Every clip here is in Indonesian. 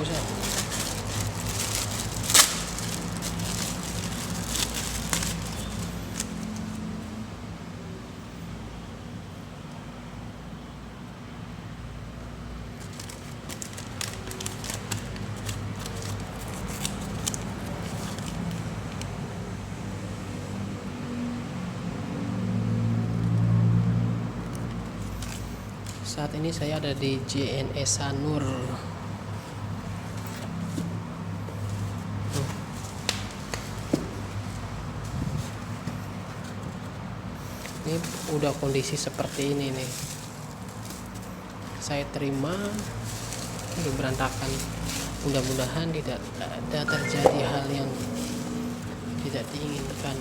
buset. Saat ini saya ada di JNE Sanur. Ini udah kondisi seperti ini nih. Saya terima ini berantakan. Mudah-mudahan tidak ada terjadi hal yang tidak diinginkan.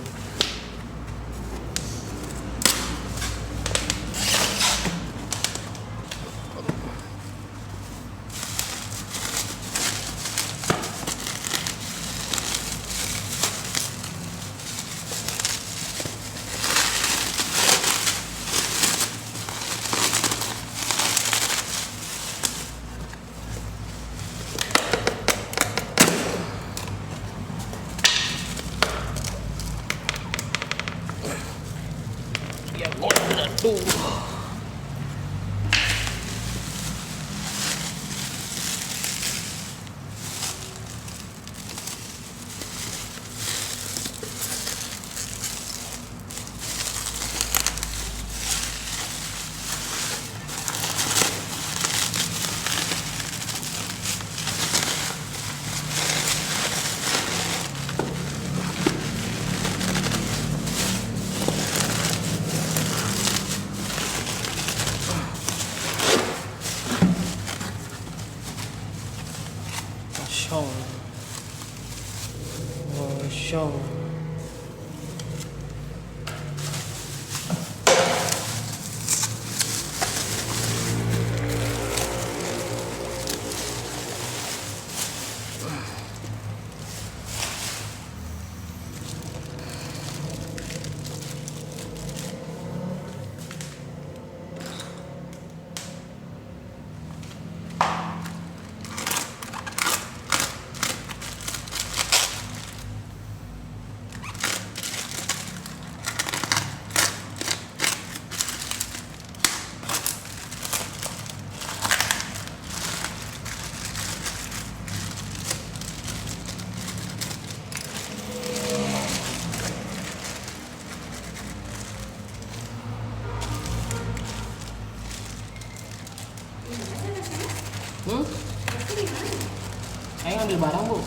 Ya aduh. Kosong. Saya ngambil barang, Bu.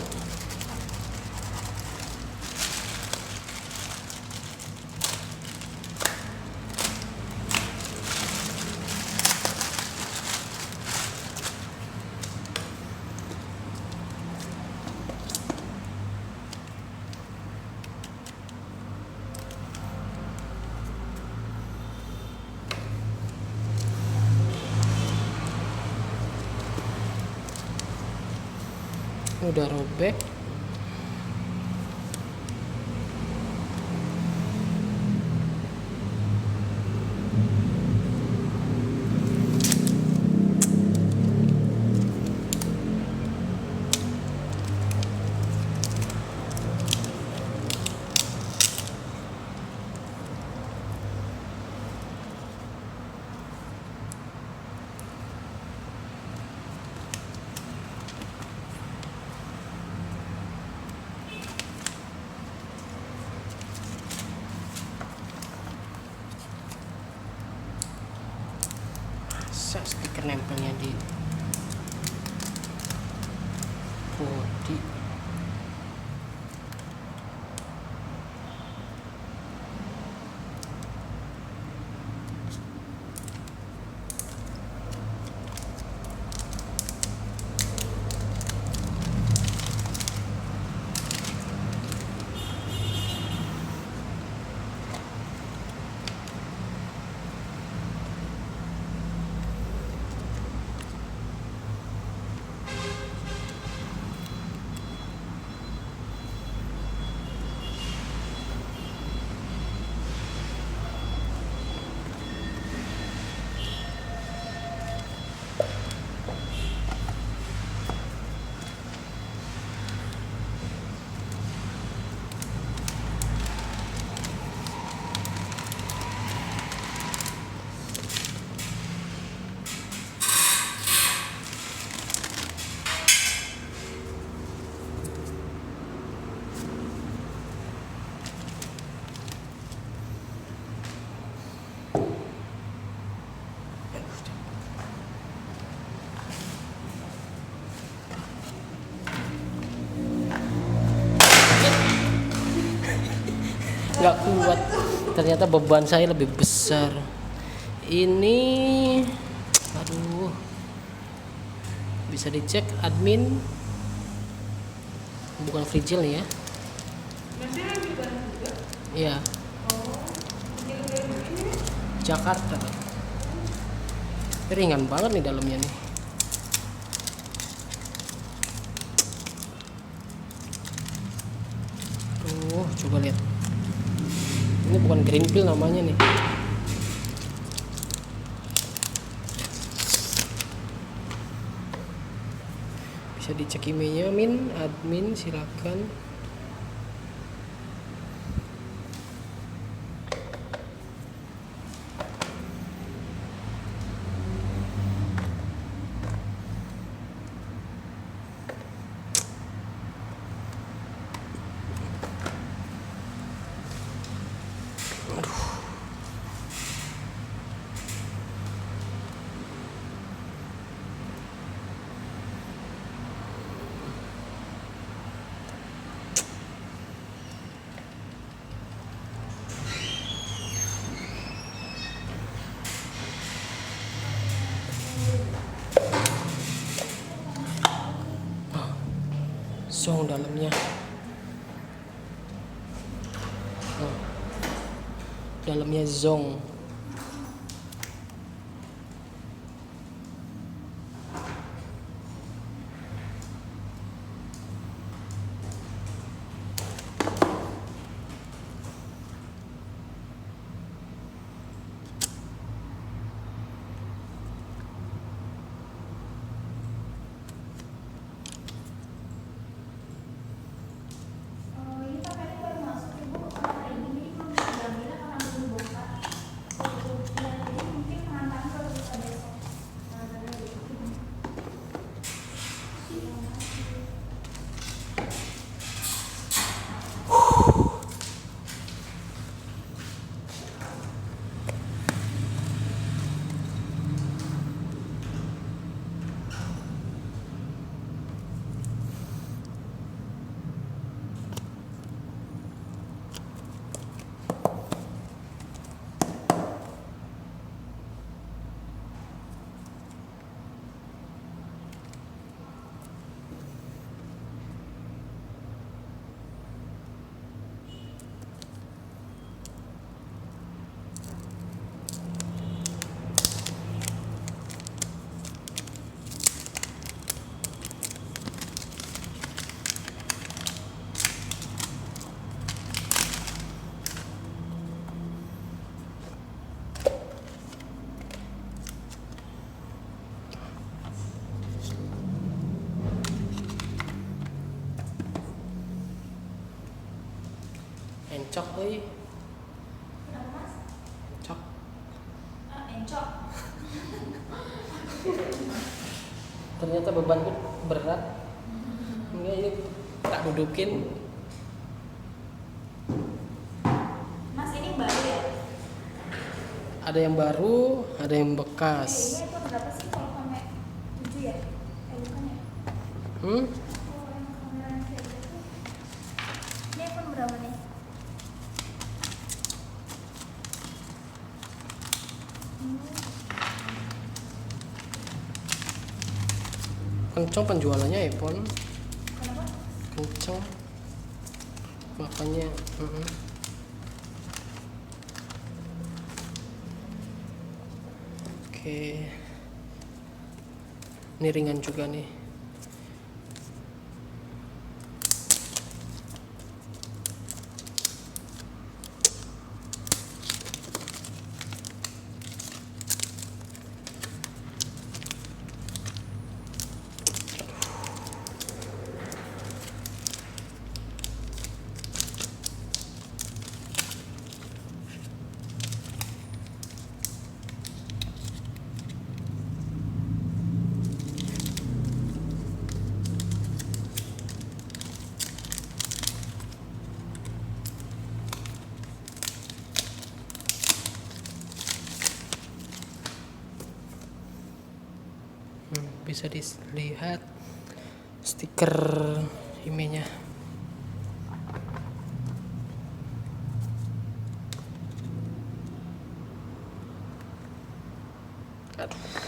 Udah robek. Stiker nempelnya di bodi. nggak kuat, ternyata beban saya lebih besar ini. Aduh, bisa dicek admin, bukan fragile nih ya. Iya, Jakarta. Ringan banget nih dalamnya nih. Coba lihat, ini bukan green pill namanya nih. Bisa dicek emailnya admin silakan. Zong dalamnya. Dalamnya zong. Encok euy. Encok. Encok. Ternyata bebanku berat. Ini tak dudukin. Mas, ini baru ya? Ada yang baru, ada yang bekas. Ini iPhone berapa sih kalau sampai 7 ya? Bukan ya? Hmm? Oh, yang kameranya kayak gitu. Ini iPhone berapa nih? Kenceng penjualannya iPhone. Kenapa? Kenceng. Makanya Oke. Ini ringan juga nih. Bisa dilihat stiker emailnya. wabarakatuh.